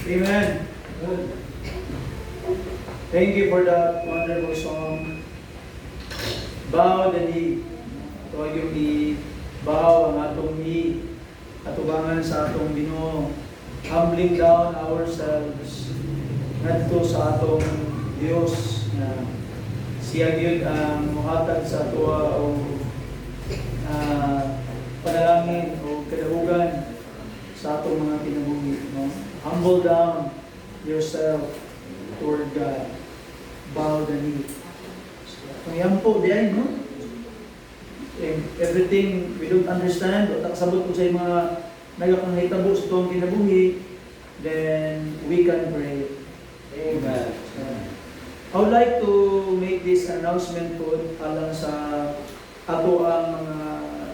Amen. Good. Thank you for that wonderful song. Bow the knee. Ito yung i-bow ang atong knee. Atubangan sa atong Ginoo. Humbling down ourselves. Ngadto sa atong Dios na siya gyud ang muhatag sa atua o panalangin o kadahugan sa atong mga kinabuhi. No? Humble down yourself toward God. Bow the knee. Kung yan po, diyan, no? Everything we don't understand, o takasabot ko sa mga nagakangitabo sa itong kinabuhi, then we can pray. Amen. I would like to make this announcement po alang sa ato ang mga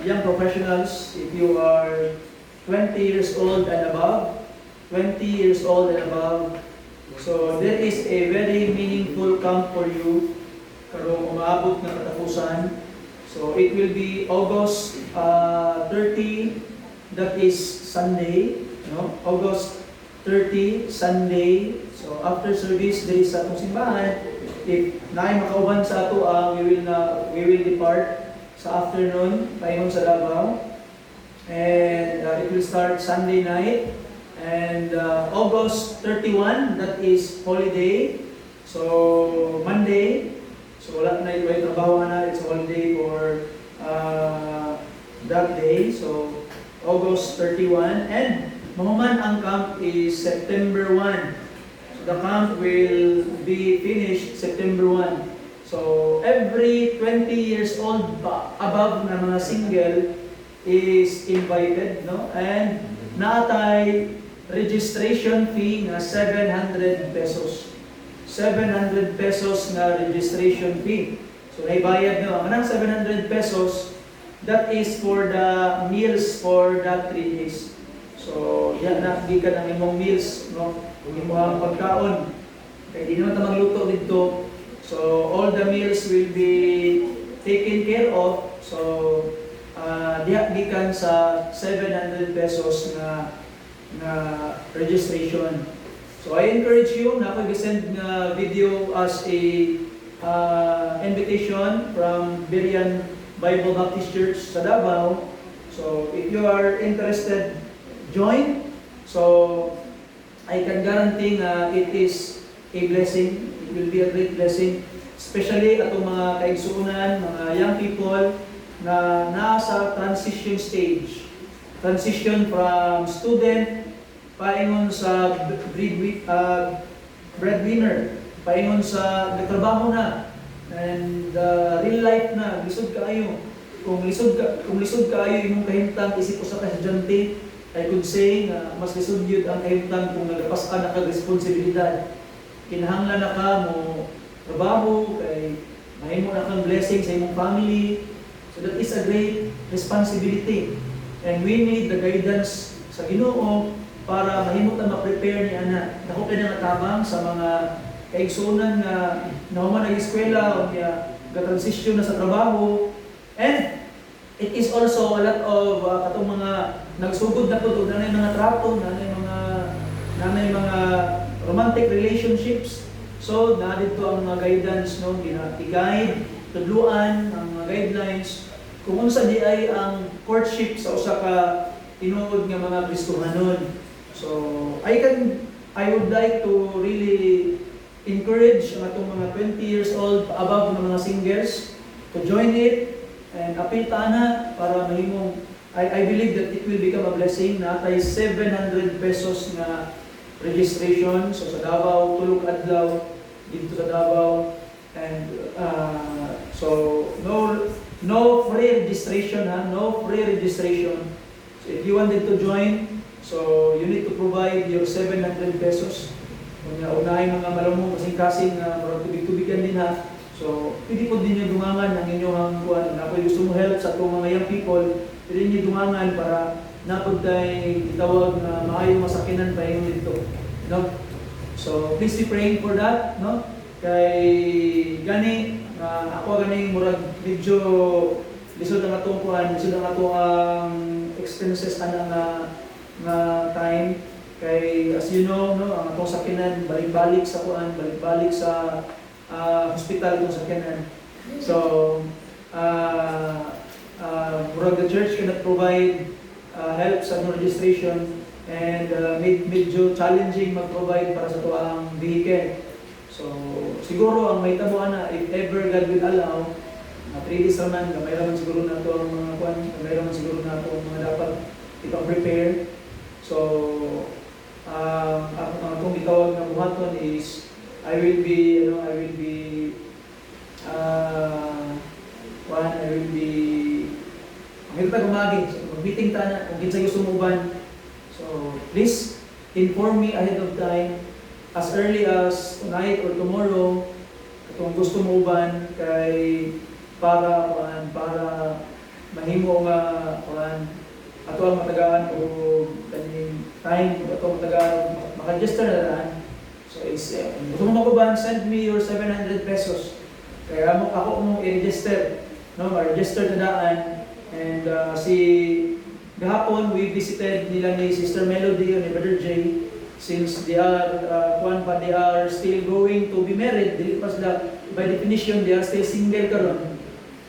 young professionals. If you are 20 years old and above, 20 years old and above, so there is a very meaningful camp for you karong umaabot ng katapusan. So it will be August 30, that is Sunday, no? August 30, Sunday. So after service, there is sa atong simbahan. If naay makauban sa ato, we will depart sa afternoon, paingon sa Davao. And it will start Sunday night. And August 31, that is holiday. So Monday, so wala na yung trabaho na, it's holiday for that day. So August 31. And mahuman ang camp is September 1. So the camp will be finished September 1. So every 20 years old above na mga single is invited, no? And natay registration fee na 700 pesos. 700 pesos na registration fee. So naibayad nyo. Ang 700 pesos, that is for the meals for that 3 days. So yan na, di ka ng imong meals, no? Yung mga pagkaon. Kaya di naman ta magluto dito. So all the meals will be taken care of. So diyan sa 700 pesos na registration. So I encourage you na pag-send na video as a invitation from Berian Bible Baptist Church sa Davao. So if you are interested, join. So I can guarantee na it is a blessing. It will be a great blessing. Especially atong mga kaigsuunan, mga young people na nasa transition stage. Transition from student, paingon sa breadwinner, paingon sa nagtrabaho na, and real life na, lisod kaayo. Kung lisod kaayo imong kahimtang isip ko sa estudyante, I could say na mas lisod yun ang kahimtang kung nagapas ka na kag-responsibilidad. Kinahanglan na ka mo trabaho, kay mahimo na kang blessing sa imong family. So that is a great responsibility. And we need the guidance sa Ginoo para mahimot na ma-prepare ni ana. Dako kay nga tabang sa mga kaigsunan nga nahuman nag-eskwela o kaya ga-transition na sa trabaho. And it is also a lot of katong mga nagsugod na pud og nanay mga trato, nanay mga romantic relationships. So na dito ang mga guidance, no, i-guide, tudluan ang mga guidelines kung unsa di ay ang courtship sa usa ka tinuod nga mga Kristohanon. So I would like to really encourage ang atong mga 20 years old above na mga singles to join it and apil ta na para mahimong I believe that it will become a blessing. Natay 700 pesos na registration. So sa Davao, tulog adlaw dito sa Davao. And so no free registration, no free registration. So if you wanted to join, so you need to provide your 700 pesos. Kung unahin mga malamong kasing-kasing na tubig-tubigan din ha. So pwede po din yung dumangan ng inyong kuwan. Na pwede gusto mo help sa itong mga young people, pwede nyo dumangan para napagday itawag na maayong masakinan pa yung dito. No? So please be praying for that. No? Kay gani, ako ganing murag medyo lisod ang atong kuhan, lisod ang atong expenses na time. Kay as you know, no, ang atong sakyanan balik-balik sa kuan, balik-balik sa hospital itong sakyanan. So, the church cannot provide help sa registration and medyo challenging mag-provide para sa tuang vehicle. So, siguro ang may tabuan na, if ever God will allow, 3 days naman, may naman siguro na ito ang mga kuan, may naman siguro na ito ang mga dapat itong prepare. So, ang itong itawag na buhaton is, I will be, mahirap gumagin. So, mag-meeting ta na, kung kinsa gusto mo uban. So, please, inform me ahead of time, as early as tonight or tomorrow, kung gusto mo uban, kay para mahimo nga ato ang matagaan o kaning time ato ang matagaan maka-register na lang. So it's gusto mo makuban, send me your 700 pesos. Kaya ako mong i-register, no, ma-register na daan. And si gahapon we visited nila ni Sister Melody o ni Brother Jay, since they are they are still going to be married. Dili pa sila, by definition they are still single karon.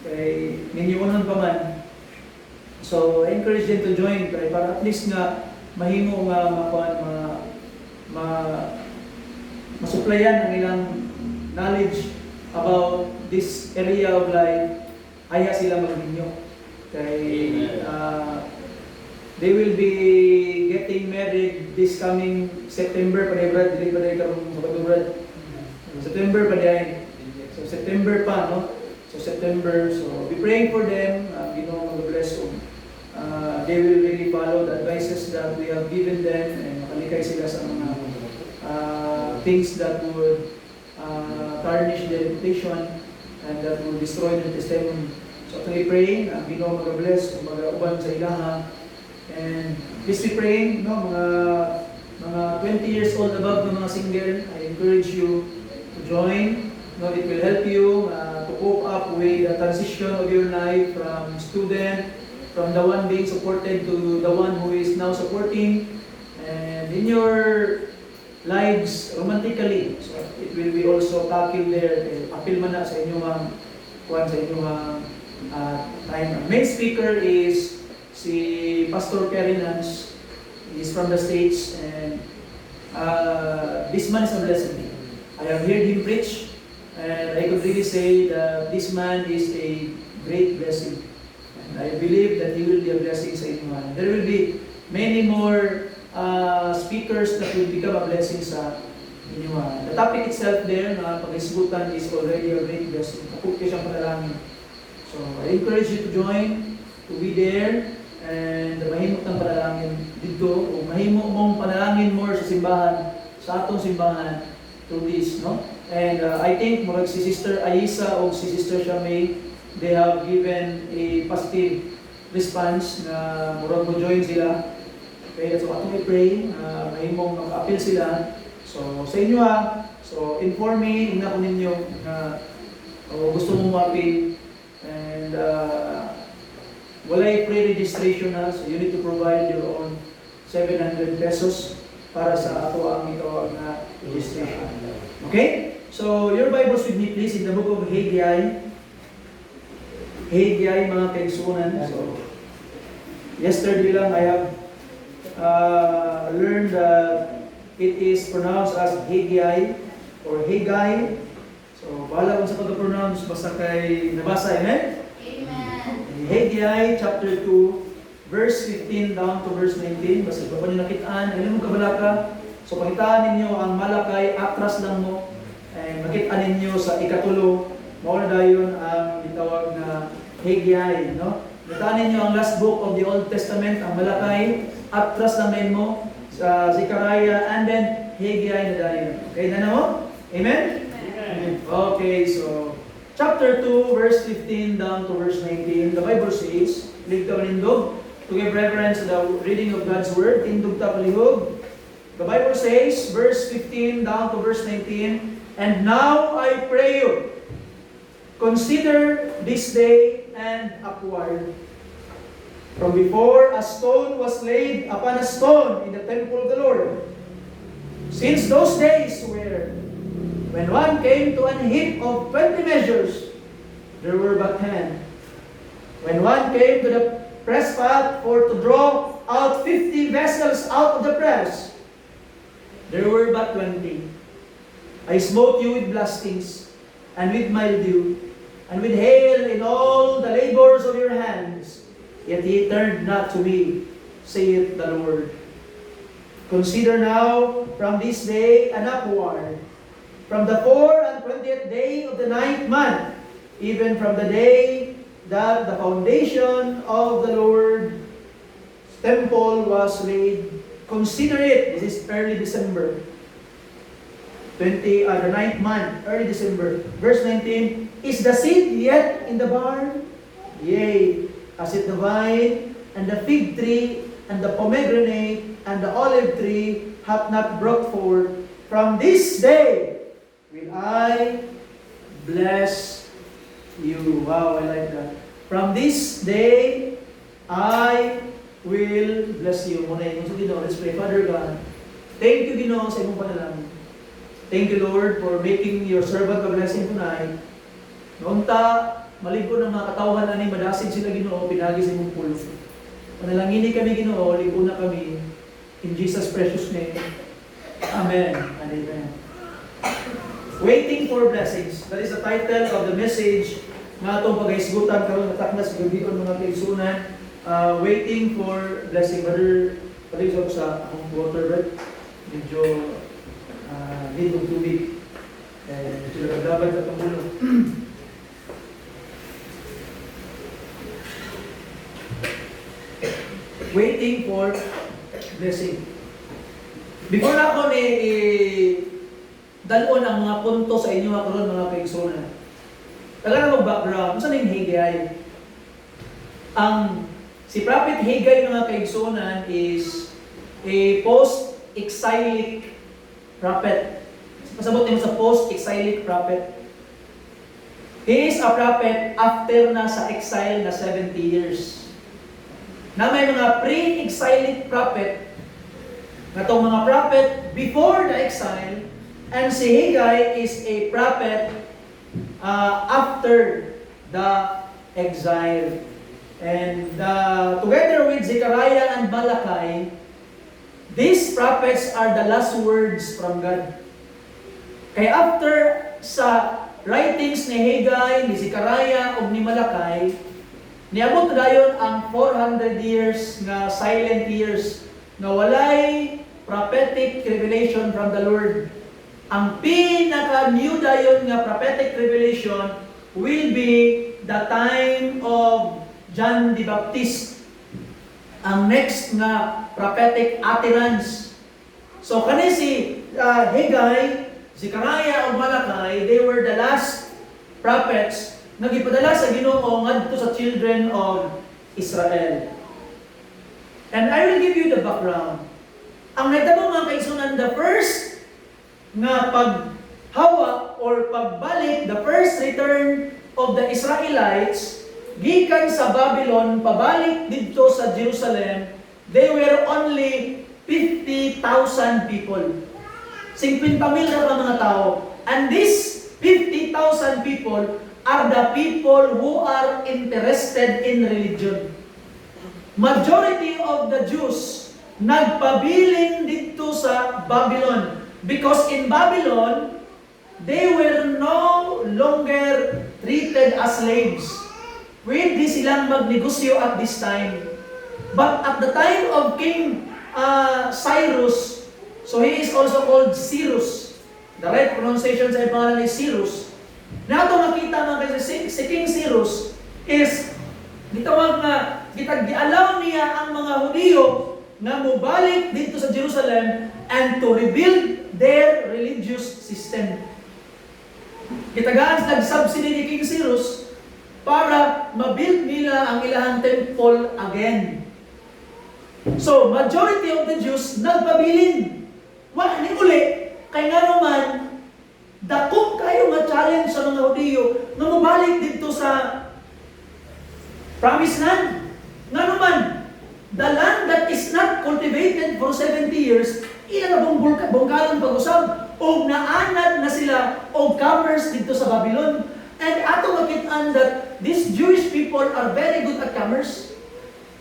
Kay ninyunan pa man. So I encourage them to join kay para at least nga mahimo nga masuplayan ang ilang knowledge about this area of life. Aya sila magninyo. Kay they will be getting married this coming September pa Brad, dili pa dai karong Brad. September pa dai. So September pa, no? So September, so be praying for them. Ginoo mag-bless them. They will really follow the advices that we have given them and makalikay sila sa mga things that would tarnish their reputation and that will destroy their testimony. So actually praying, Ginoo mag-bless, mag-uban sa ilaha. And please be praying, no, mga 20 years old above ng mga single, I encourage you to join. No, it will help you to cope up with the transition of your life from student, from the one being supported to the one who is now supporting, and in your lives romantically. So it will be also tackled there. Apil man na sa inyong time. Main speaker is si Pastor Kerinans. He's from the States, and this man is a blessing. I have heard him preach. And I could really say that this man is a great blessing. And I believe that he will be a blessing sa inyo. There will be many more speakers that will become a blessing sa inyo. The topic itself there na pag-isgutan is already a great blessing. Kapukti siyang panalangin. So I encourage you to join, to be there, and mahimot ng panalangin dito, o mahimo mong panalangin more sa simbahan, sa atong simbahan, to this, no? And I think murag si Sister Aisa o si Sister Shamay, they have given a positive response na murag mo join sila. Okay, so atong i-pray, mahimong maka-appeal sila. So sa inyo so inform me, ina ko ninyo na gusto mong ma-appeal. And walay pre-registration na, so you need to provide your own 700 pesos para sa ato ang itawag na registration. Okay? So, your Bibles with me please in the book of Haggai. Haggai, mga kaigsunan. So, yesterday lang I have learned that it is pronounced as Haggai or Haggai. So, bahala kung sa pag-pronounce, basta kay nabasa, amen? Amen. Haggai chapter 2, verse 15 down to verse 19. Basta pa niyo nakitaan, ilan mong kabalaka. So, pakitaan ninyo ang Malakay, atras lang mo. And makita ninyo sa ikatulo, mawala dayon ang itawag na Haggai, no? Makita ninyo ang last book of the Old Testament, ang Malakay, atras lang mo sa Zechariah, and then Haggai na dayon. Okay na mo? Amen? Amen. Okay, so chapter 2, verse 15 down to verse 19, the Bible says, ligta manindog, to give reverence to the reading of God's Word, indog ta palihog. The Bible says, verse 15 down to verse 19, and now I pray you, consider this day and upward. From before a stone was laid upon a stone in the temple of the Lord. Since those days were, when one came to an heap of 20 measures, there were but 10. When one came to the press pot for to draw out 50 vessels out of the press, there were but 20. I smote you with blastings, and with mildew, and with hail in all the labors of your hands, yet ye turned not to me, saith the Lord. Consider now from this day and upward, from the 24th day of the 9th month, even from the day that the foundation of the Lord's temple was laid. Consider it. This is early December. The 9th month, early December. Verse 19, is the seed yet in the barn? Yea, as it the vine, and the fig tree, and the pomegranate, and the olive tree hath not brought forth. From this day will I bless you. Wow, I like that. From this day I will bless you. Muna yun. So, Ginoo, let's pray. Father God, thank you, Ginoo, sa imong panalangin. Thank you, Lord, for making your servant a blessing tonight. Noonta, maligod ng mga katawhan na ni madasig sila, Ginoo, pinagi sa imong pulo. Panalangini kami, Ginoo, ligo na kami. In Jesus' precious name. Amen and amen. Waiting for blessings. That is the title of the message nga itong pag-aisgutan karon nataknas gabion mga kaigsunan. Waiting for blessing. Brother, pag-aisog sa akong water break. Medyo need ng tubig. Medyo nagdabad sa pangulo. Waiting for blessing. Before na ako dalon ang mga punto sa inyo karon mga kaigsunan. Taga na background, saan yung Haggai? Si Prophet Haggai mga kaigsunan is a post-exilic prophet. Pasabot niyo sa post-exilic prophet. He is a prophet after na sa exile na 70 years. Na may mga pre-exilic prophet, na itong mga prophet before the exile, and si Haggai is a prophet after the exile. And together with Zechariah and Malachi, these prophets are the last words from God. Kaya after sa writings ni Haggai, ni Zechariah, o ni Malachi, niabot na dayon ang 400 years nga silent years nga walay prophetic revelation from the Lord. Ang pinaka-new dayon nga prophetic revelation will be the time of John the Baptist. Ang next nga prophetic utterance. So kani si Haggai, Zechariah o Malachi, they were the last prophets na gipadala sa Ginoo ngadto sa children of Israel. And I will give you the background. Ang nahitabo mga kaigsunan, the first nga paghawa or pagbalik, the first return of the Israelites gikan sa Babylon pabalik dito sa Jerusalem, they were only 50,000 people. 50,000 ka mga tao. And these 50,000 people are the people who are interested in religion. Majority of the Jews nagpabilin dito sa Babylon because in Babylon they were no longer treated as slaves. Pwede silang magnegosyo at this time. But at the time of King Cyrus, so he is also called Cyrus. The right pronunciation sa pangalan ni Cyrus. Nato makita mga kasi si King Cyrus is gitawag nga giallow niya ang mga Hudiyo na mubalik dito sa Jerusalem and to rebuild their religious system. Gitagaan nag-subsidy ni King Cyrus para mabuild nila ang ilahang temple again. So, majority of the Jews nagpabilin. Wa ni uli kay nga naman dakop kayo nga challenge sa mga Hudiyo na mabalik dito sa Promised Land. Nga naman, the land that is not cultivated for 70 years, iyan na bungkalan pag-usab, o naanad na sila o commerce dito sa Babylon. And ato makitaan that these Jewish people are very good at commerce.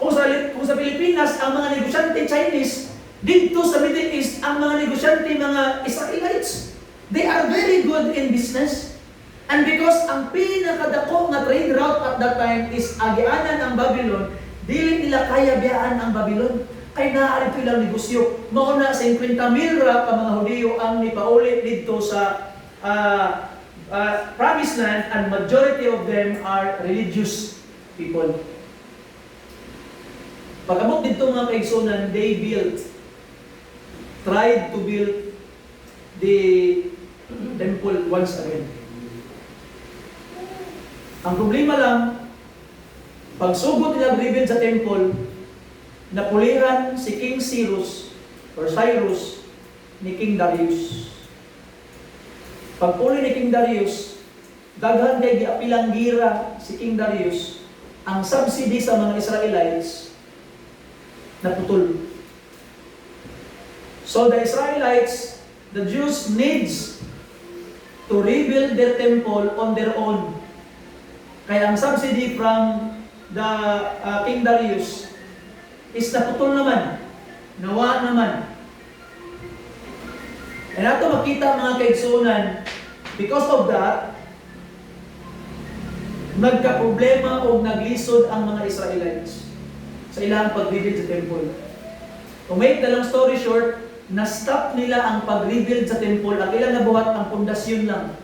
Kung sa Pilipinas, ang mga negosyante Chinese, dito sa Middle East, ang mga negosyante mga Israelites, they are very good in business. And because ang pinakadako nga trade route at that time is agianan ang Babylon, dili nila kaya biyaan ang Babylon. Kay naaalit ilang negosyo. Mauna 50,000 ra ka mga Hudiyo ang nipauli dito sa Promised Land, and majority of them are religious people. Pagkamot dito mga kaigsunan, they tried to build the temple once again. Ang problema lang, pagsugod nila rebuild sa temple, napulihan si King Cyrus ni King Darius. Pagpuli ni King Darius, daghan kay giapilang gira si King Darius, ang subsidy sa mga Israelites naputol. So the Israelites, the Jews needs to rebuild their temple on their own. Kaya ang subsidy from the King Darius is naputol naman, nawa naman. And ato makita mga kaigsunan, because of that, nagka-problema o naglisod ang mga Israelites sa ilang pag-rebuild sa temple. To make the long story short, na-stop nila ang pag-rebuild sa temple. Ang ilang nabuhat ang pundasyon lang.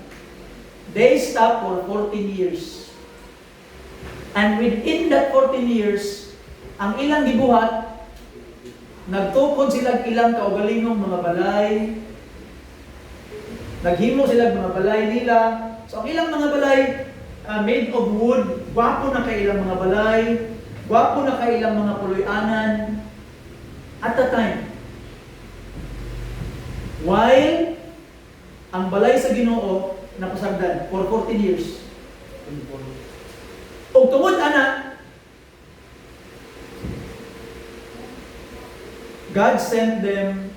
They stopped for 14 years. And within that 14 years, ang ilang gibuhat, nagtukod sila ilang kaugalingong mga balay, naghimo sila mga balay nila. So ang ilang mga balay, made of wood, gwapo na kay ilang mga balay, gwapo na kay ilang mga puloy-anan. At the time, while ang balay sa Ginoo napasagdan for 14 years. O tungod ana, God sent them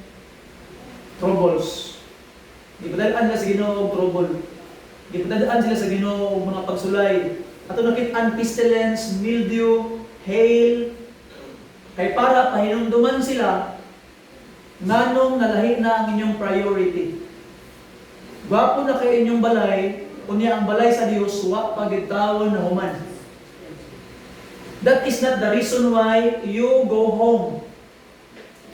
troubles. Gipadalaan sila sa Ginoo og trouble. Gipadalaan sila sa Ginoo og mga pagsulay. Ato nakit-an pestilence, mildew, hail. Kay para pahinumduman sila nganong nalahi na ang inyong priority. Gwapo na kay inyong balay, unya ang balay sa Dios wa pagitawon na human. That is not the reason why you go home.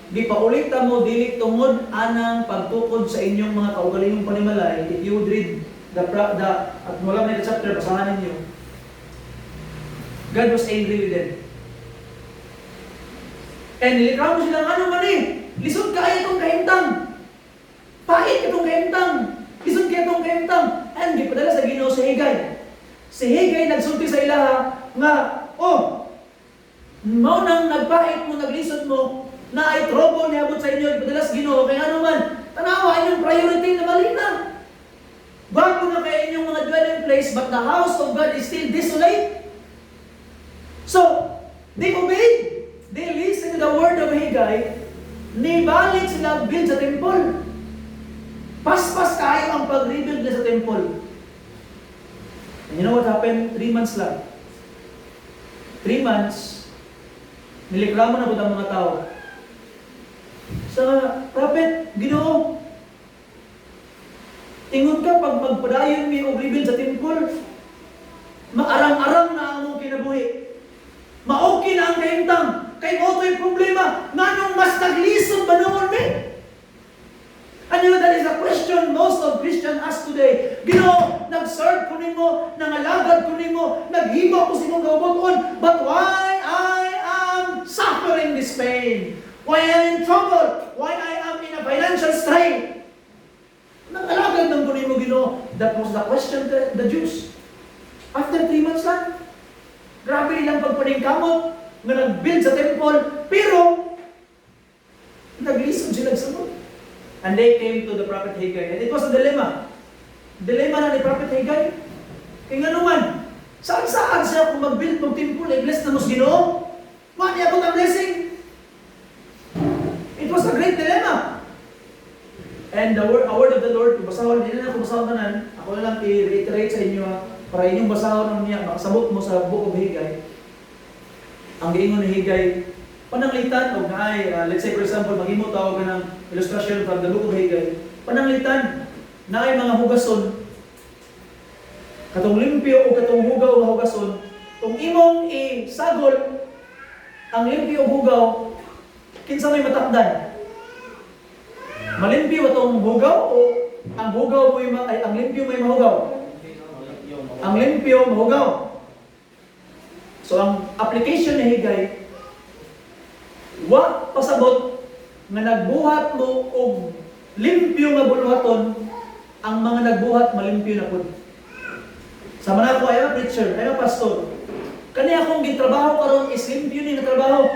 Di pa ulit mo dili tungod anang pagtukod sa inyong mga kaugalingong panimalay. If you would read at wala na chapter, basahan ninyo. God was angry with them. And nilikramo sila, ano man lisod kaya itong kahintang. Pait itong kahintang. Lisod kaya itong kahintang. And gipadala sa Ginoo si Haggai. Si Haggai nagsulti sa ilaha nga, mao nang nagpait mo, naglisod mo, na ay trouble niabot sa inyo, ipadala sa Ginoo. Kaya ano man, tanawa inyong priority na malina. Bago na kaya inyong mga dwelling place, but the house of God is still desolate. So, they obeyed. They listened to the word of Haggai. Nibalik sila build sa temple. Paspas kayo ang pag-rebuild nila sa temple. And you know what happened? 3 months lang. 3 months, nilikramo na po ang mga tao. Sa prophet, Ginoo, ingon ka pag magpadayon mi og rebuild sa temple, maarang-arang na ang mong kinabuhi. Maoki na ang kahintang. Kay mo ito'y problema. Nganong mas naglisod ba noon mi? And you know, that is a question most of Christians ask today. Ginoo, nag-serve ko nimo, nangalagad ko nimo, naghiba ko sa imong gawon, but why I am suffering this pain? Why I am in trouble? Why I am in a financial strain? Nangalagad ng ko nimo, Ginoo. That was the question to the Jews. After 3 months lang, grabe nilang pagpaningkamot na nag-build sa temple, pero naglisod sila sa Lord. And they came to the prophet Haggai. And it was a dilemma. Dilemma na ni prophet Haggai. Kaya nga naman, saan siya kung mag-build ng temple, bless na mo sa Ginoo? Wa niya abot ang blessing. It was a great dilemma. And a word of the Lord, basahon, hindi na ako basahon tanan, ako na lang i-reiterate sa inyo, para inyong basahon niya, makasabot mo sa Book of Haggai. Ang giingon ni Haggai, pananglitan, o naay, let's say for example, maghimo tawag ka ng illustration from the Book of Haggai, pananglitan, naay mga hugason, katong limpyo o katong hugaw nga hugason, kung imong isagol, ang limpyo o hugaw, kinsa may matakdan? Malimpyo atong hugaw o ang hugaw mo ay ang limpyo may mahugaw? Ang limpyo mahugaw. So ang application ni Haggai, wa pasabot nga nagbuhat mo og limpyo nga buluhaton, ang mga nagbuhat malimpyo na pud. Sa man ako ay preacher, ay pastor. Kani akong gitrabaho karon is limpyo ni nga trabaho.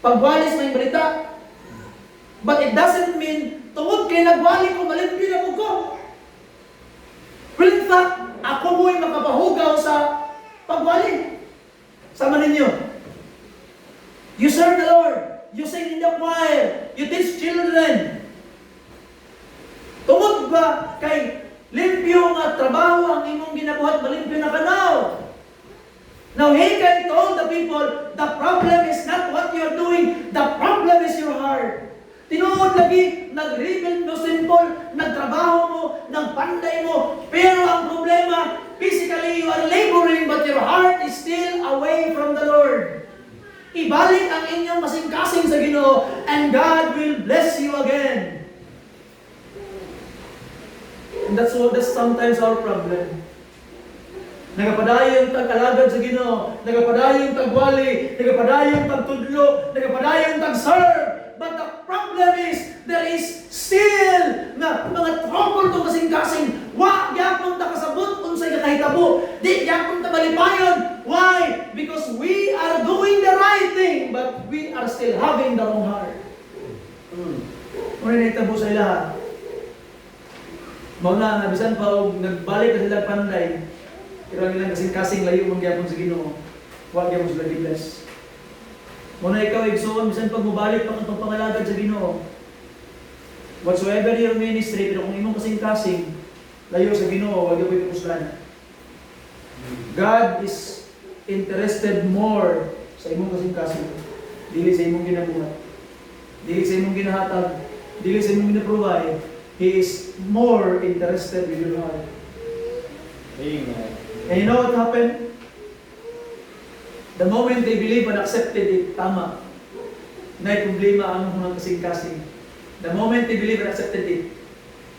Pagwalis may balita. But it doesn't mean tungod kay nagwali ko malimpyo na pud ko. Well, in fact, ako mo'y makapahugaw sa pagwali. Sama ninyo. You serve the Lord. You sing in the choir. You teach children. Tungod ba kay limpyo nga trabaho ang imong ginabuhat, malimpyo na kanaw? Now, Haggai told the people, the problem is not what you're doing. The problem is your heart. Tinuod lagi, nag-rebuild mo simple, nagtrabaho mo, nagpanday mo, pero ang problema, physically you are laboring but your heart is still away from the Lord. Ibalik ang inyong kasing-kasing sa Ginoo and God will bless you again. And that's sometimes our problem. Nagapadayong tag-alagad sa Ginoo, nagapadayong tag-wali, nagapadayong tag-tudlo, nagapadayong tag-serve. But the problem is, there is still na mga trouble itong kasing-kasing. Wa, yapon ta kasabot unsay kahitabo. Di, yapon ta malipayon. Why? Because we are doing the right thing, but we are still having the wrong heart. Muna na itabo sa ilaha. Mga nabisan pa, nagbalik na sila panday. Pero nilang kasing-kasing layo mong gyapon sa Ginoo. Wa gyapon sila di-bless. Muna ikaw, igsoon, bisan pag mubalik pa kang pangalagad sa Ginoo. Whatsoever your ministry, pero kung imong kasing-kasing, layo sa Ginoo, wag yung ipuslan. God is interested more sa imong kasing-kasing. Dili sa imong ginabuhat. Dili sa imong ginahatag. Dili sa imong ginaprovide. He is more interested with your heart. Amen. And you know what happened? The moment they believe and accepted it, tama. May problema ang mga kasing-kasing. The moment they believe and accepted it,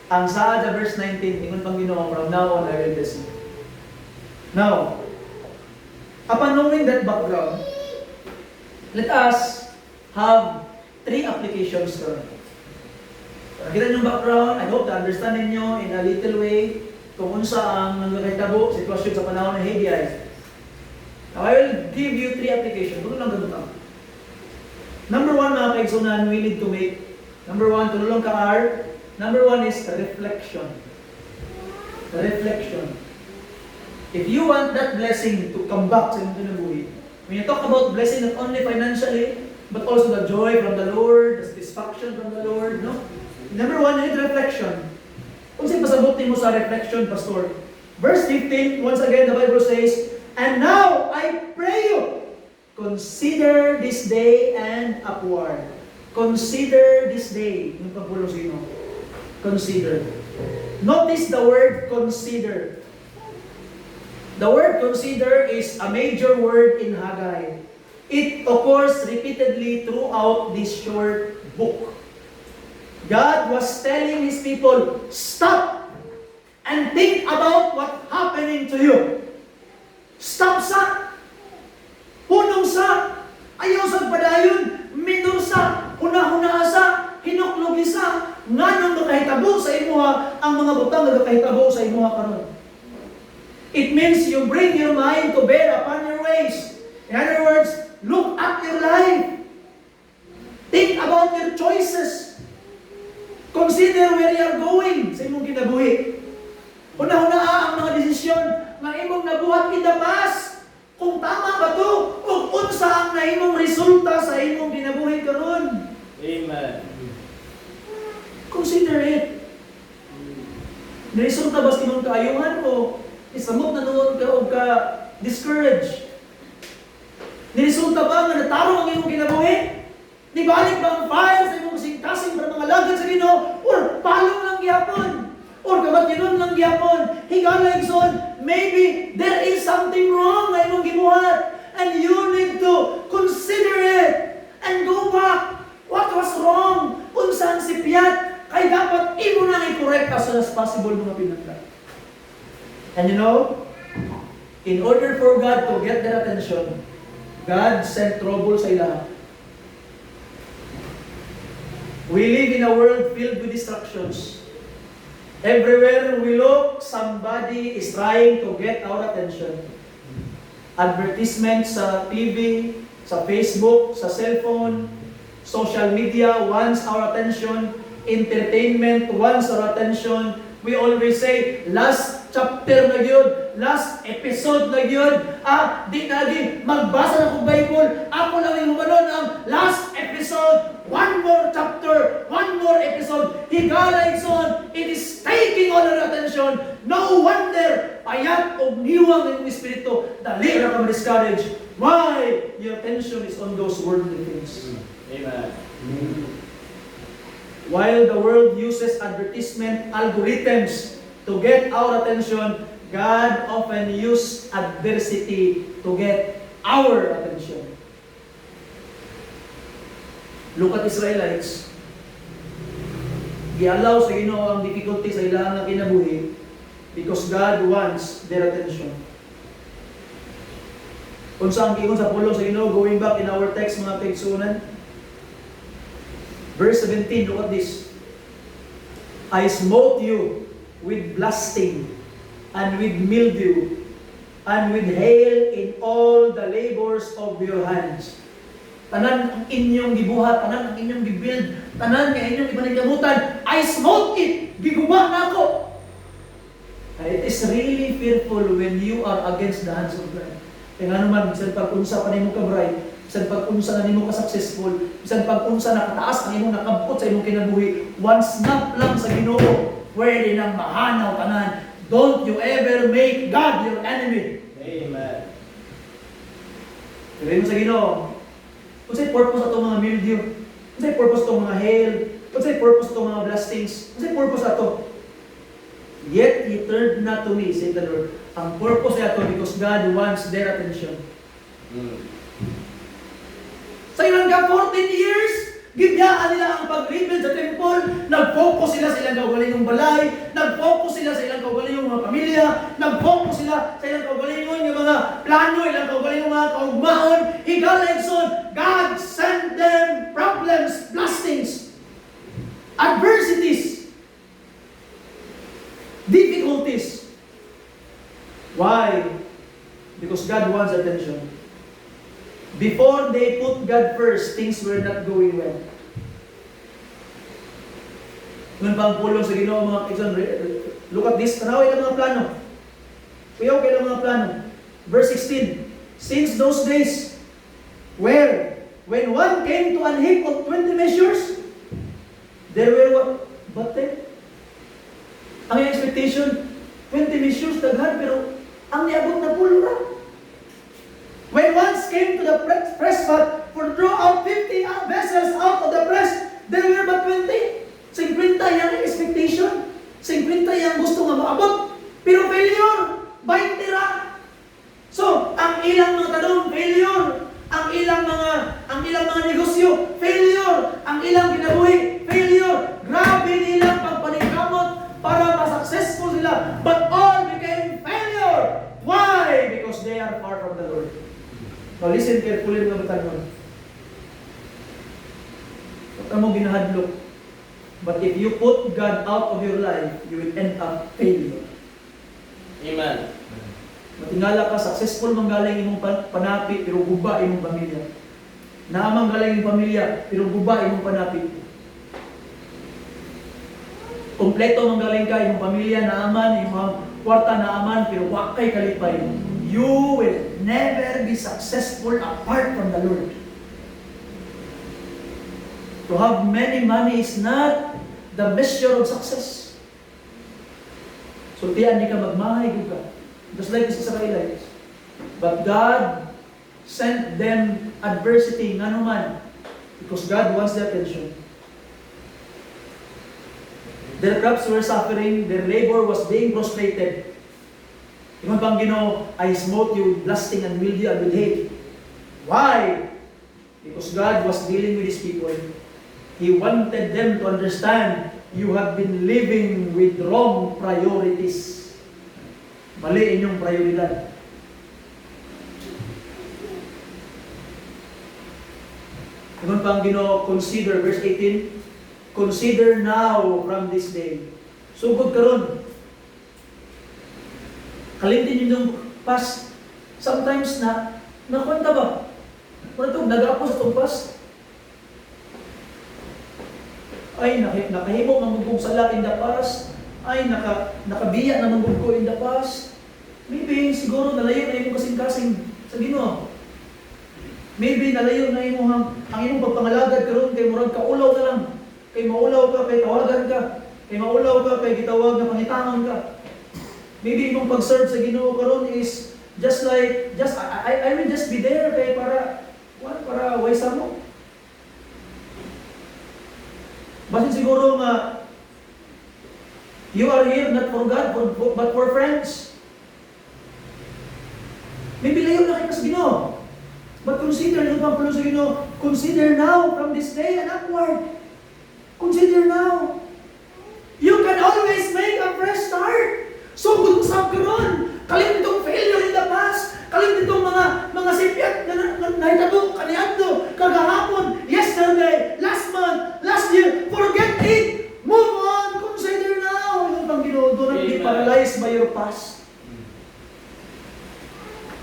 ang sa verse 19, ingon pang Ginoo, from now on I will bless you. Now, upon knowing that background, let us have 3 applications to it. Nakita niyong background, I hope na understand ninyo in a little way kung unsa ang nagkahitabo sitwasyon sa panahon ng Haggai. Now, I will give you 3 applications. Tulong lang ganito. Number 1, mga kaigsunan, we need to make. Number 1, tulong ka R. Number 1 is reflection. The reflection. If you want that blessing to come back sa iyong kinabuhi, when you talk about blessing not only financially, but also the joy from the Lord, the satisfaction from the Lord, no? Number 1, you need reflection. Kung saan pasabutin mo sa reflection, Pastor? Verse 15, once again, the Bible says, and now I pray you, consider this day and upward. Consider this day. Yung pagpulo sino? Consider. Notice the word consider. The word consider is a major word in Haggai. It occurs repeatedly throughout this short book. God was telling His people, stop and think about what's happening to you. Stop sa, punong sa, ayaw sa padayon, minor sa, una-una sa, hinuklugi sa, nga nung nakahitabo sa imuha, ang mga butang na nakahitabo sa imuha karon. It means you bring your mind to bear upon your ways. In other words, look at your life. Think about your choices. Consider where you are going sa imong kinabuhi. Una-una ang mga desisyon na imong nabuhat in the past. Kung tama ba ito, o unsa ang ang imong resulta sa imong ginabuhi karon. Amen. Consider it. Resulta ba sa imong kaayuhan o isamot na noon ka o ka discouraged? Resulta ba nga natarong ang imong ginabuhi? Di balik ba ang fire sa imong kasing para mga lagad sa Ginoo or palong lang gyapon? Or kabatyanon lang gyapon? Higala igsoon, maybe there is something wrong na imong gibuhat and you need to consider it and go back. What was wrong? Unsa ang sipyat? Kay dapat imo nang i-correct as soon as possible mga pinagka. And you know, in order for God to get their attention, God sent trouble sa ilaha. We live in a world filled with distractions. Everywhere we look, somebody is trying to get our attention. Advertisements sa TV, sa Facebook, sa cellphone, social media wants our attention. Entertainment wants our attention. We always say, last chapter na yun, last episode na yun. Di na magbasa na kong Bible. Ako lang yung umanon ang last episode. One more chapter, one more episode. Higala igsoon, it is taking all our attention. No wonder, payat o niwang ng Espiritu, dali na ka ma-discourage. Why? Your attention is on those worldly things. Amen. While the world uses advertisement algorithms to get our attention, God often uses adversity to get our attention. Look at Israelites. Gialaw sa Ginoo ang difficulty sa ilang nga kinabuhi because God wants their attention. Unsa ang giingon sa pulong sa Ginoo, going back in our text mga kaigsunan, verse 17, look at this. I smote you with blasting, and with mildew, and with hail in all the labors of your hands. Tanan ang inyong gibuhat, tanan ang inyong gibuild, tanan ang inyong ipaningkamutan, I smote it! Giguba na ako! It is really fearful when you are against the hands of God. Kaya nga naman, bisan pag-unsa pa nimo ka-bright, bisan pag-unsa na nimo ka-successful, bisan pag-unsa nakataas ang imong nakabot sa imong kinabuhi, one snap lang sa Ginoo, pwede nang mahanaw tanan. Don't you ever make God your enemy. Amen. Sabihin mo sa Ginoo, unsay purpose ato mga mildew? Unsay purpose ato mga hail? Unsay purpose ato mga blastings? Unsay purpose ato? Yet he turned not to me, said the Lord. Ang purpose ato because God wants their attention. Sa ilang ka 14 years, gibyaan nila ang pag-rebuild sa temple, nag-focus sila sa ilang kaugalingong balay, nag-focus sila sa ilang kaugalingong mga pamilya, nag-focus sila sa ilang kaugalingong yung mga plano, ilang kaugalingong mga kaugmaon. Higala igsoon, God sent them problems, blastings, adversities, difficulties. Why? Because God wants attention. Before they put God first, things were not going well. Ngun pang pulong sa Ginoo mga kaibigan, look at this, tanawin ang mga plano. Kuyaw kayo ang mga plano. Verse 16, since those days, when one came to an heap of 20 measures, there were what? But then, ang expectation, 20 measures daghan, pero ang niabot na pulo ra. When once came to the press pot for draw out 50 vessels out of the press, there were but 20. 50 yung expectation. 50 yung gusto nga maabot. Pero failure, 20 ra. So, ang ilang mga tanong, failure. Ang ilang mga negosyo, failure. Ang ilang kinabuhi, failure. Grabe nilang pagpaningkamot para ma-successful sila. But all became failure. Why? Because they are far from the Lord. Now listen carefully mga batanon. Huwag ka mo ginahadlok. But if you put God out of your life, you will end up failure. Amen. Matingala ka, successful manggaling imong panapi, pero guba imong pamilya. Naamang galing imong pamilya, pero guba imong panapi. Kompleto manggaling ka imong pamilya, naaman, imong kwarta naaman, pero wakay kalipay. you will never be successful apart from the Lord. To have many money is not the measure of success. So, tiyan di ka magmahay ka. Just like the Israelites. But God sent them adversity, nga naman, because God wants their attention. Their crops were suffering, their labor was being prostrated. Yung bang Ginoo, I smote you with blasting and mildew and with hate. Why? Because God was dealing with His people. He wanted them to understand, you have been living with wrong priorities. Mali inyong prioridad. Yung bang Ginoo, consider, verse 18, consider now from this day. Sugod karon. Kalimtin yung past. Sometimes nakwenta ba? Kung ito, nag-apo sa itong past. Ay, nakahimo manggugong sala in the past. Ay, nakabiya na manggugong in the past. Maybe, siguro, nalayo na yung kasing-kasing sa Ginoo. Maybe, nalayo na yung ang imong pagpangalagad karon kay murag kaulaw na lang. Kay maulaw ka, kay tawagan ka. Kay maulaw ka, kay gitawag na pangitangon ka. Maybe imong pag-serve sa Ginoo karon is just like, I will just be there kay para waysa mo. Basin siguro nga, you are here not for God, but for friends. Maybe layo na kayo sa Ginoo. But consider, yung pang sa Ginoo, consider now from this day and upward. Consider now. You can always make a fresh start. So, kung saan ka ron, kalim itong failure in the past, kalim itong mga sipyat na nahitabong kaniadto, kagahapon, yesterday, last month, last year, forget it, move on, consider now. Yung pang Ginoo, do not be paralyzed by your past.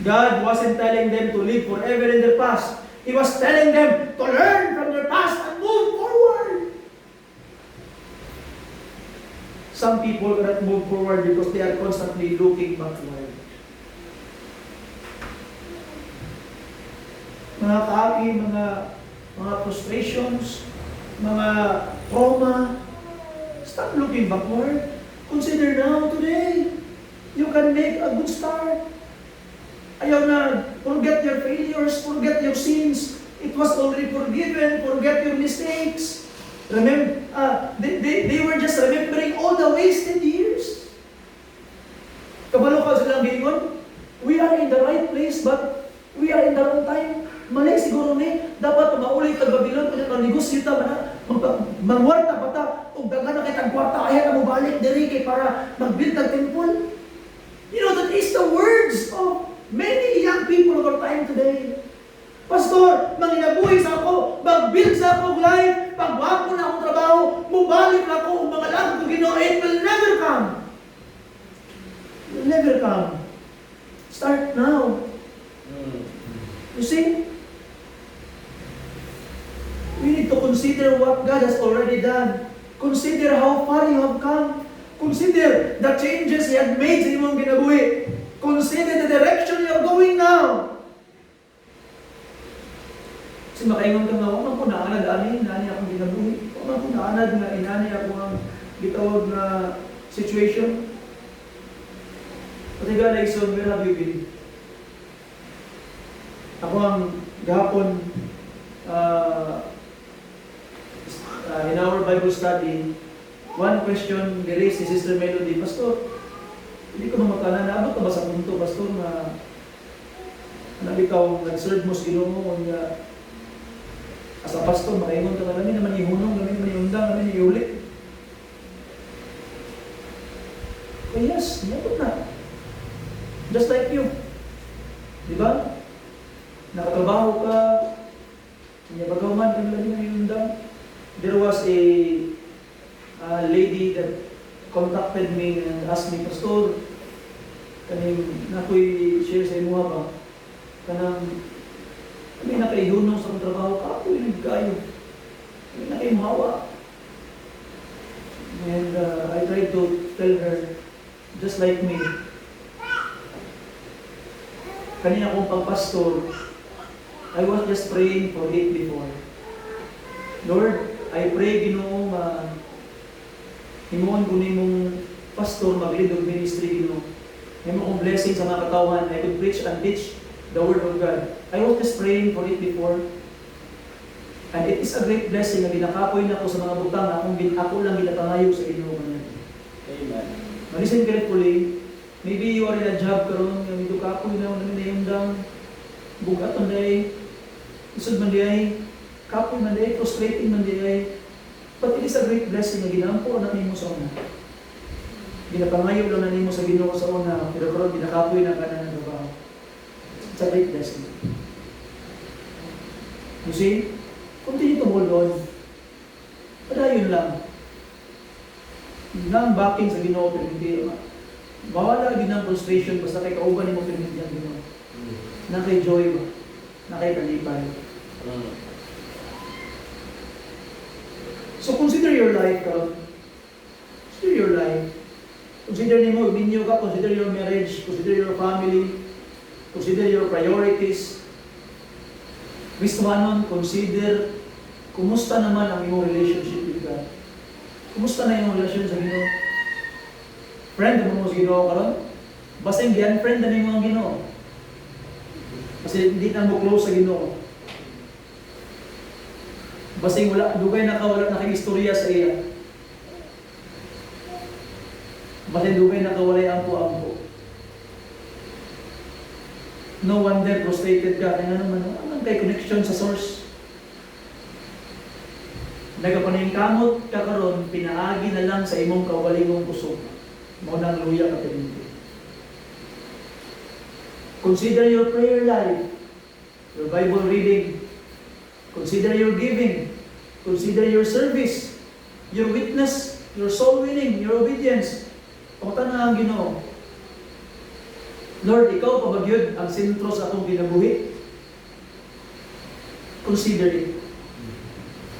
God wasn't telling them to live forever in their past. He was telling them to learn from their past and move forward. Some people cannot move forward because they are constantly looking backward. Mga kaagi, mga frustrations, mga trauma, stop looking backward. Consider now, today. You can make a good start. Ayaw na, forget your failures, forget your sins. It was already forgiven, forget your mistakes. Remember, they were just remembering all the wasted years. Kabalo ka silang gingon, we are in the right place, but we are in the wrong time. Mali siguro ni, dapat maulit ang Babylon, kung ang negosyo ta, mangwarta pa ta, kung daga na kitang kwarta, ayaw na mo balik diri kay para mag-build ang temple. You know, that is the words of many young people of our time today. Pastor, manginabuhi sa ako, mag-build sa akong life, pagwapo na akong trabaho, mubalik na ako, mga lang ko Ginoo, it will never come. It will never come. Start now. You see? We need to consider what God has already done. Consider how far you have come. Consider the changes He had made sa imong ginabuhi. Consider the direction you are going now. Kasi makaingon ka nga, wala ko naanad, inani akong ginabuhi. Wala ko naanad nga, inani ako ang gitawag na situation. Pati God, Ison, where have you been? Ako ang gahapon, in our Bible study, one question ni Sister Melody, Pastor, hindi ko mamakanan, naabot ka ba sa punto, Pastor, na ikaw nag-serve mo sa Ginoo mo, as a pastor, makaingon ka namin naman ihunong, namin naman iundang, namin iulit. Eh yes, nagot na. Just like you. Diba? Nakatrabaho ka, niyabagaw ka namin naman iundang. There was a lady that contacted me and asked me, Pastor, kaning nakoy share sa imo ba? Kanang kami nakaihunong sa trabaho ka, ako yung kayo. Kami nakaimawa. And I tried to tell her, just like me, kanina kong pagpastor, I was just praying for it before. Lord, I pray Ginoo nga himuon ko nimong pastor mag-lead of ministry Ginoo. Himo kong blessing sa mga katawan. I could preach and teach the word of God. I was just praying for it before. And it is a great blessing na ginakapoy na ko sa mga butang na ako lang ginapangayo sa Ginoo kanina. Amen. Listen carefully. Maybe you are in a job karon nga medyo kapoy na wala na yung dang bugat man day. Isod man day, kapoy man day, frustrating man day. But it is a great blessing na ginampo na nimo sa una. Ginapangayo lang na nimo sa Ginoo sa una, pero karon ginakapoy na kana ng trabaho. It's a great blessing. You see? Continue to hold on. Padayon lang. Nang backing sa Ginoo pero hindi bawala din ang frustration basta kay kauban nimo pero hindi ang Ginoo. Na kay joy ba? Na kay kalipay. So consider your life, karon. Consider your life. Consider ninyo ka, consider your marriage, consider your family, consider your priorities. Kristohanon, consider kumusta naman ang iyong relationship with God. Kumusta na iyong relasyon sa Ginoo? Friend mo sa Ginoo karon? Basta yung friend na nimo ang Ginoo. Kasi hindi na mo close sa Ginoo. Basta wala dugay na kay istorya sa iya. Basta dugay na kawalay ampo-ampo. No wonder frustrated ka. Kaya naman, anong kay connection sa source? Nagapaningkamot ka karon, pinaagi na lang sa imong kaugalingong kusog. Mao nang luya ka pinili. Consider your prayer life, your Bible reading, consider your giving, consider your service, your witness, your soul winning, your obedience. Pagkata na ang Ginoo. Lord, ikaw pa ba gyud ang sentro sa akong kinabuhi? Consider it.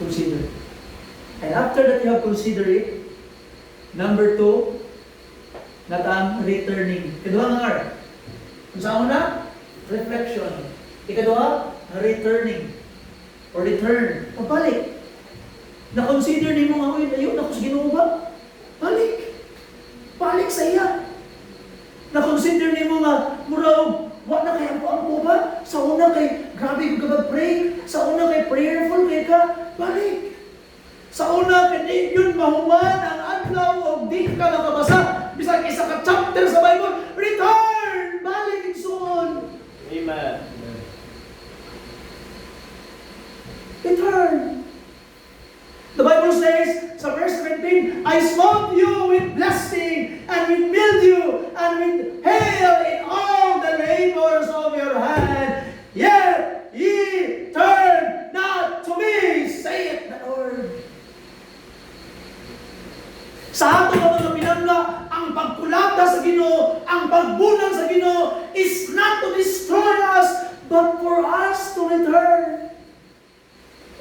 Consider. And after that you have considered it, number 2, natang returning. Ikaduha nga R. Kung saan una? Reflection. Ikaduha, returning. Or return. Pabalik. Na-consider ni mo nga, ayun, ako sa Ginoo ba? Balik. Balik sa iya. Na-consider ni mo nga, muraw, wala na kaya po ba? Sa una kay, grabe ko kapag-pray. Sa una kay, prayerful kay ka. Balik. Sa una kay, yun mahuman ang adlaw o di ka nakabasa. Bisag isa ka chapter sa Bible, return! Balik igsoon. Amen. Return. The Bible says, sa verse 17, I smote you with blessing, and with mildew, and with hail in all the labors of your hand. Yet ye turn not to me, saith the Lord. Sa ato mga pinangga, ang pagkulata sa Ginoo, ang pagbunang sa Ginoo is not to destroy us, but for us to return.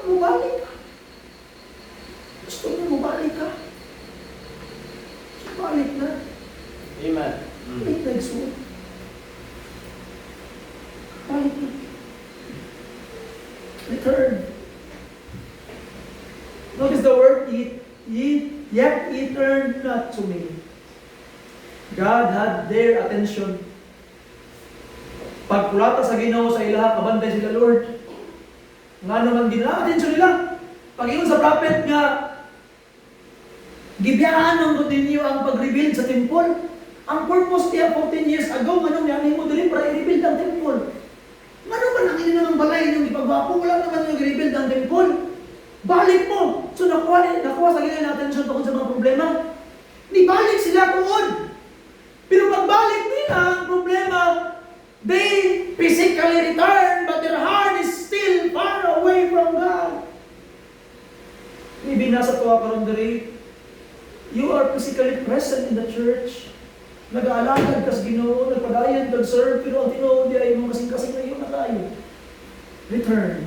Bumalik ka. Gusto mo bumalik ka? Balik na. Amen. Balik na igsoon. Balik na. Return. Notice the word, yet ye turned not to me. God had their attention. Pagkulata sa Ginoo sa ilaha, kabantay sila, Lord. Nga naman gina, atensyon nila. Pag-iyon sa prophet nga, gibiyahan ng ninyo ang pag-rebuild sa temple. Ang purpose niya 14 years ago, manong yan mo dali para i-rebuild ang temple. Ano ba nang ini ng balay yung ipagwapo? Wala naman yung i-rebuild ang temple. Balik mo! So nakuha sa Ginoo ng atensyon tungkol sa mga problema. Di balik sila tuon. Pero pagbalik nila ang problema, they physically return, but their heart is still far away from God. Maybe nasa tuwa ka ron diri, you are physically present in the church. Nag-aalagad ka sa Ginoo, nagpadayon, nag-serve, pero ang tinuod di ay mo kasing-kasing na yun na tayo. Return.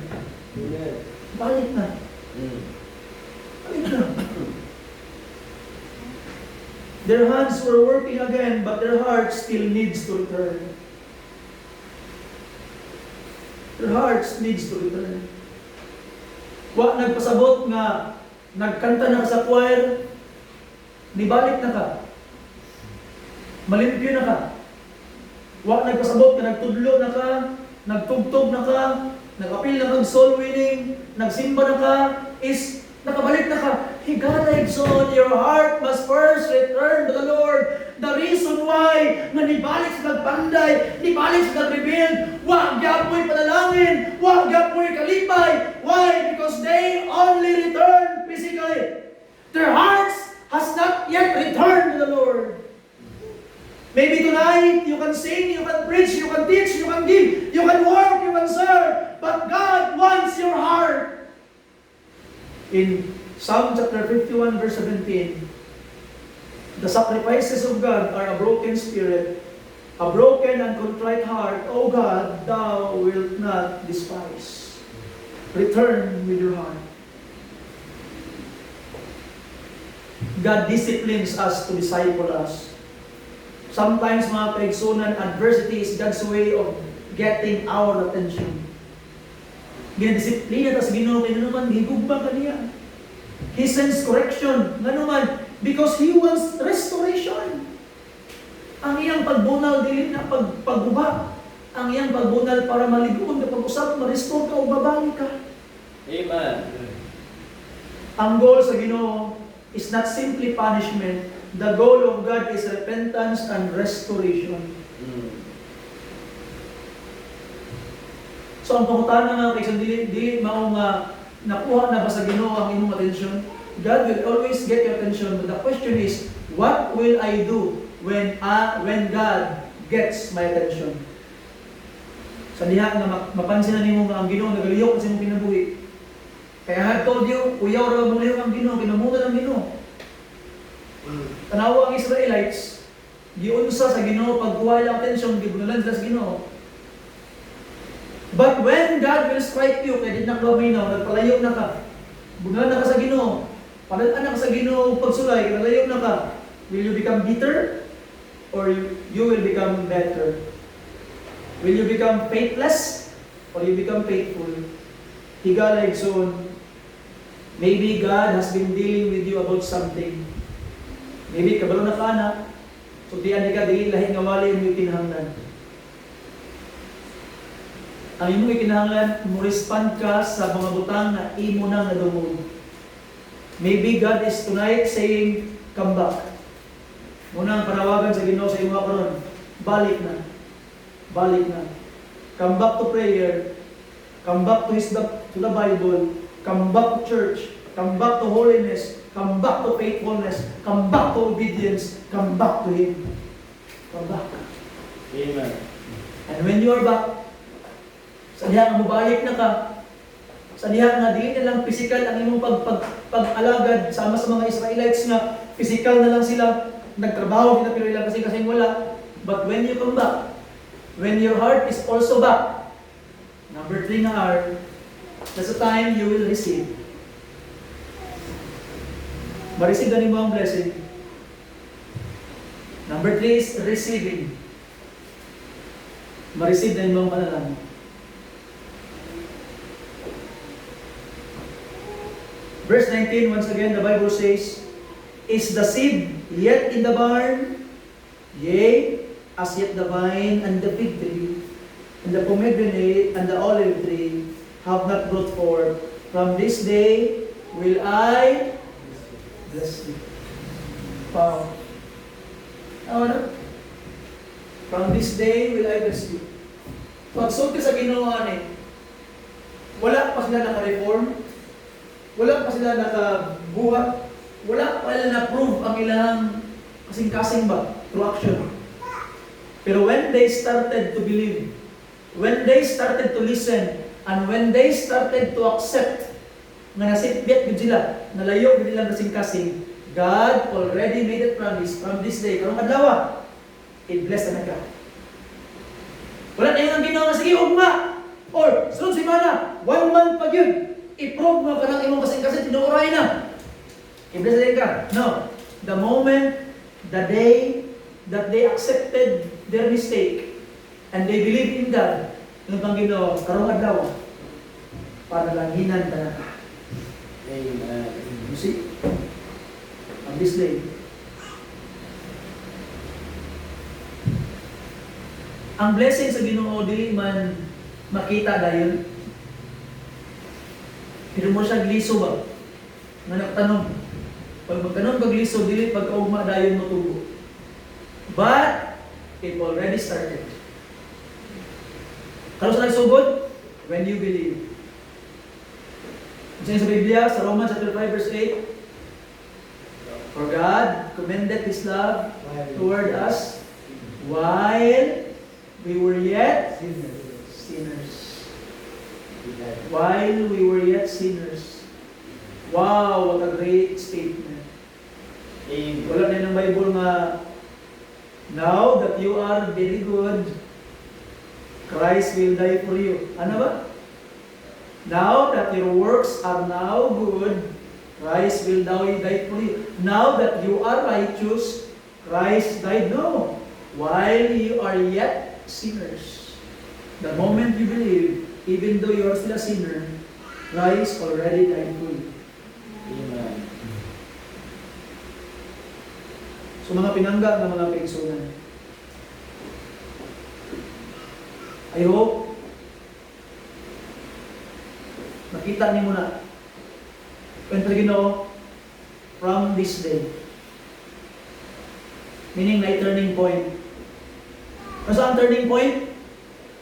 Amen. Balik na. Balik na. Their hands were working again, but their heart still needs to return. Their hearts needs to return. Wa nagpasabot nga nagkanta na ka sa choir, nibalik na ka. Malimpyo na ka. Wa nagpasabot nga nagtudlo na ka, nagtugtog na ka, nag-apil na kang soul winning, nagsimba na ka, is nakabalik na ka. Higalay, son, your heart must first return to the Lord. The reason why nga nibalik sa nagpanday, nibalik sa nag-rebuild, wag gapoy panalangin, wag gapoy kalipay. Why? Because they only return physically. Their hearts has not yet returned to the Lord. Maybe tonight, you can sing, you can preach, you can teach, you can give, you can work, you can serve, but God wants your heart. In Psalm chapter 51, verse 17, the sacrifices of God are a broken spirit, a broken and contrite heart. O God, thou wilt not despise. Return with your heart. God disciplines us to disciple us. Sometimes, mga kaigsunan, adversity is God's way of getting our attention. Ginadisiplina tas Ginoo kay naman higugma kaniya. He sends correction naman because He wants restoration. Ang iyang pagbunal dili na pagguba. Ang iyang pagbunal para maliguon ka pag-usap, ma-restore ka o babalik ka. Amen. Ang goal sa Ginoo is not simply punishment. The goal of God is repentance and restoration. So ang pangutana nga kaysa dili mao nga nakuha na ba sa Ginoo ang imong attention? God will always get your attention, but the question is, what will I do when God gets my attention? Sa diha nga mapansin na nimo nga ang Ginoo nagaliyok sa imong kinabuhi. Kaya I have told you, uyaw ra mo ang Ginoo, kinamutan ang Ginoo. Tanawa ang Israelites, giunsa sa Ginoo pagkuha ang attention, gibunalan sila sa Ginoo. But when God will strike you, kaya di na kaminaw, nagpalayo na ka, bunalan na ka sa Ginoo, panalaan na ka sa Ginoo, pagsulay, nalayo na ka, will you become bitter? Or you will become better? Will you become faithless? Or you become faithful? Higalay, son, maybe God has been dealing with you about something. Maybe kabalo na ka na, so diyan ka, dili lahi nga wali yung kinahanglan. Ang imong ikinahanglan, mo-respond ka sa mga butang na imo nang nadungog. Maybe God is tonight saying, come back. Muna ang panawagan sa Ginoo sa imo karon, balik na. Balik na. Come back to prayer. Come back to the Bible. Come back to church. Come back to holiness. Come back to faithfulness. Come back to obedience. Come back to Him. Come back. Amen. And when you are back, sa diha nga mubalik na ka, sa diha nga di na lang physical ang imong pag-alagad sama sa mga Israelites nga physical na lang sila, nagtrabaho din na pero ilang kasi wala. But when you come back, when your heart is also back, number 3 nga are, that's the time you will receive. Ma-receive na nimo ang blessing. Number 3 is receiving. Ma-receive na nimo ang panalangin. Verse 19, once again, the Bible says, is the seed yet in the barn? Yea, as yet the vine and the fig tree, and the pomegranate and the olive tree have not brought forth. From this day will I bless you. Wow. Ano? From this day will I bless you. Pag-sud ka sa Ginoo ani, wala pa sila naka-reform, wala pa sila nakabuhat, wala pa sila na-prove ang ilang kasing-kasing ba, through action. Pero when they started to believe, when they started to listen, and when they started to accept, nga nasitbit gud sila, nalayo gud nilang kasing-kasing, God already made a promise from this day, karong adlaw, i-bless na ka. Wala na yung ang ginawa, sige, ugma! Or, sunod simana, 1 month pag yun, i-prove mo ka ng imong kasing-kasing, tinuuray na. I-bless na ka. No. The moment, the day that they accepted their mistake, and they believe in God, Yung pang Ginoo, karong adlaw, panalanginan ka na. Amen. You see? On this day. Ang blessing sa Ginoo dili man makita dayon. Pero mo siya gliso ba? Nga nagtanong. Pag magtanong pag gliso, dili pagkaugma dayon matubo. But it already started. Kalos na nagsugod? When you believe. Sa Biblia, sa Romans chapter 5 verse 8, for God commended His love toward us while we were yet sinners. While we were yet sinners. Wow, what a great statement. Amen. Wala na ng Bible nga, now that you are very good, Christ will die for you. Ano ba? Now that your works are now good, Christ will die for you. Now that you are righteous, Christ died. No. While you are yet sinners. The moment you believe, even though you are still a sinner, Christ already died for you. Amen. So mga pinangga ng mga kaigsunan, I hope makita niyo muna kwento ni Ginoo from this day. Meaning na turning point. Ano sa ang turning point?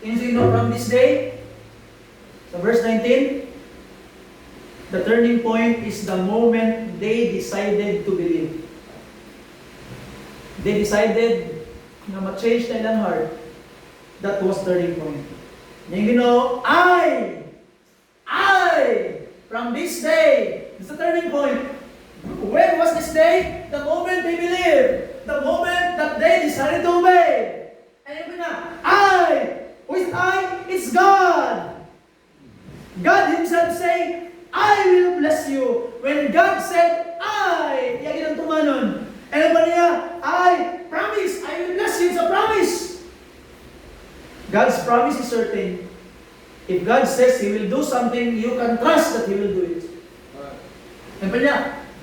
Ginoo from this day? Sa verse 19, the turning point is the moment they decided to believe. They decided na ma-change na ilang heart. That was turning point. Yung Ginoo, from this day, it's the turning point. When was this day? The moment they believed. The moment that they decided to obey. And yung na, who is I? It's God. God Himself say, I will bless you. When God said, yan ginang tumanon. And ano ba niya? I promise, I will bless you. It's a promise. God's promise is certain. If God says He will do something, you can trust that He will do it. And pa niya,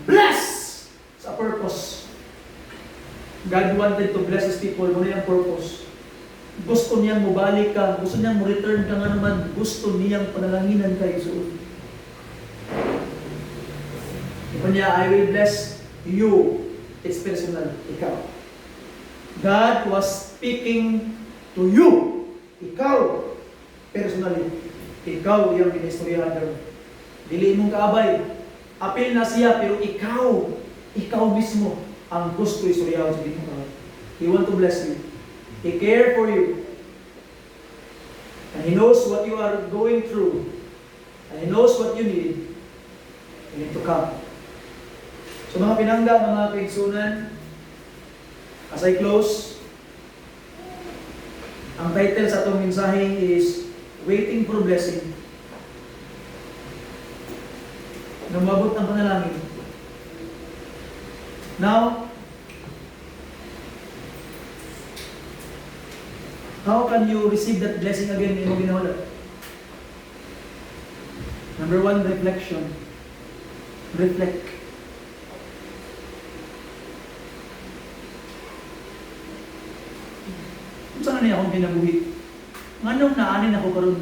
bless sa purpose. God wanted to bless His people. Muna yung purpose. Gusto niyang mubalik ka. Gusto niyang mo-return ka nga naman. Gusto niyang panalanginan kayo sa ulo. And pa niya, I will bless you. It's personal. Ikaw. God was speaking to you. Ikaw. Personally, ikaw yung inistoryahan daw. Dili mong kaabay. Apil na siya, pero ikaw mismo ang gusto istoryahan sa dito. He want to bless you. He care for you. And He knows what you are going through. And He knows what you need. You need to come. So mga pinangga, mga kaigsunan, as I close, ang title sa itong mensahe is Waiting for Blessing. Namabot ang panalangin. Now, how can you receive that blessing again in Ginoo? Number one, reflection. Reflect. Kung saan na niya akong kinabuhi? Nganong naanin ako karon?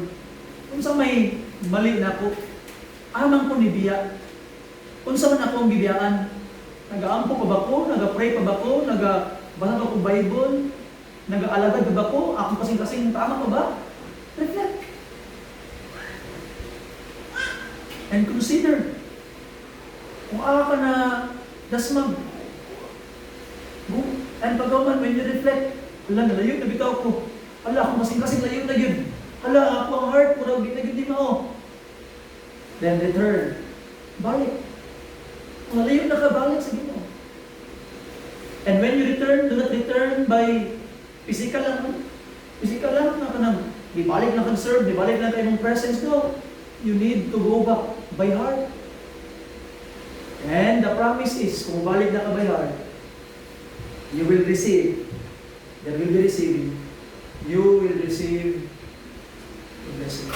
Kung saan may mali na ako, amang ko nibiya. Kung saan man akong bibiyaan, nag-aampo pa ba ko? Nag-pray pa ba ko? Nag-basa ba ko Bible? Nag-aalagad ba ko? Akong kasing-kasing tama pa ba? Reflect. And consider. Kung ka na dasmag. And pagkaman, when you reflect, nalayo na bitaw ko. Akong kasing-kasing layo na yun. Ako ang heart, murag ginagin di mao. Then return. Balik. Malayo na ka, balik sa Ginoo. And when you return, do not return by physical lang. Physical lang na ka nang di balik na ka-serve, di balik na kayo mong presence. No. You need to go back by heart. And the promise is, kung balik na ka by heart, you will receive. There will be receiving. You will receive blessing.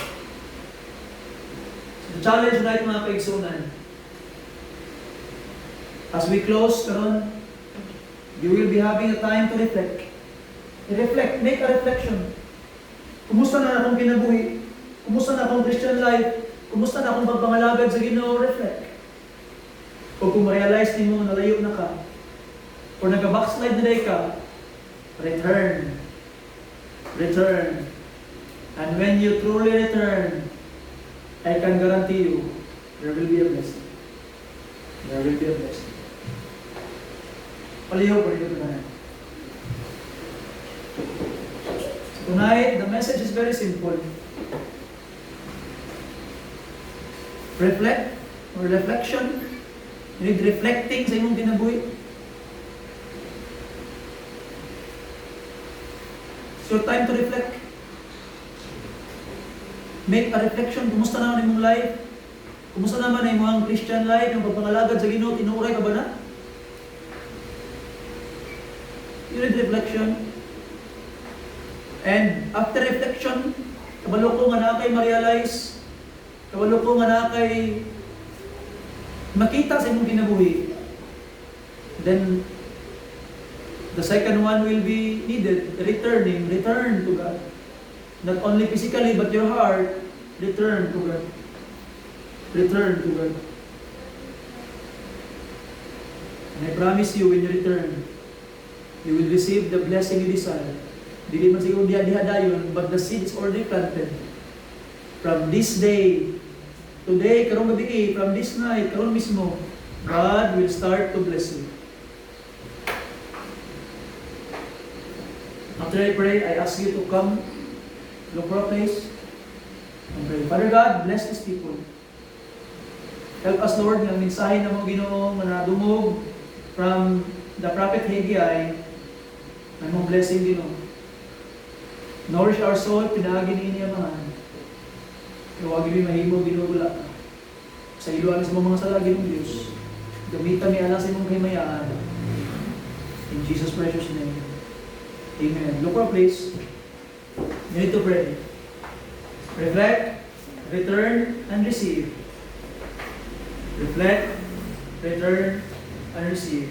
So, the challenge tonight mga kaigsunan, as we close karon, you will be having a time to reflect. I-reflect, make a reflection. Kumusta na akong kinabuhi? Kumusta na akong Christian life? Kumusta na akong pagpangalagad sa Ginoo? Reflect. O kung ma-realize ni mo, nalayo na ka, o nag-backslide na ka, return. Return. And when you truly return, I can guarantee you, there will be a blessing. There will be a blessing. Paliho po ito na. Tonight, the message is very simple. Reflect, or reflection. You need reflecting sa imong kinabuhi. It's your time to reflect. Make a reflection. Kumusta naman imong life? Kumusta naman ang imong Christian life? Yung pagpangalagad sa Ginoo, tinuray ka ba na? You need reflection. And after reflection, kabalo ko nga na kay ma-realize, kabalo ko nga na kay makita sa imong kinabuhi, then the second one will be needed, return to God. Not only physically, but your heart, return to God. Return to God. And I promise you, when you return, you will receive the blessing you desire. Dili man siguro diha-diha dayon, but the seed is already planted. From this day, today, karong gabi, from this night, karon mismo, God will start to bless you. After I pray, I ask you to come, look for a place, and pray. Father God, bless these people. Help us, Lord, ng mensahe na mo Ginoo nga nadungog from the prophet Haggai, ang mong blessing Ginoo. Nourish our soul, pinagin niya mga. Huwag kami mahimo ginugula ka. Sa iluan sa mga salagi ng Diyos. Gamitan ni Allah sa imong kahimayaan. In Jesus' precious name. Amen. Look for a place. You need to pray. Reflect, return, and receive. Reflect, return, and receive.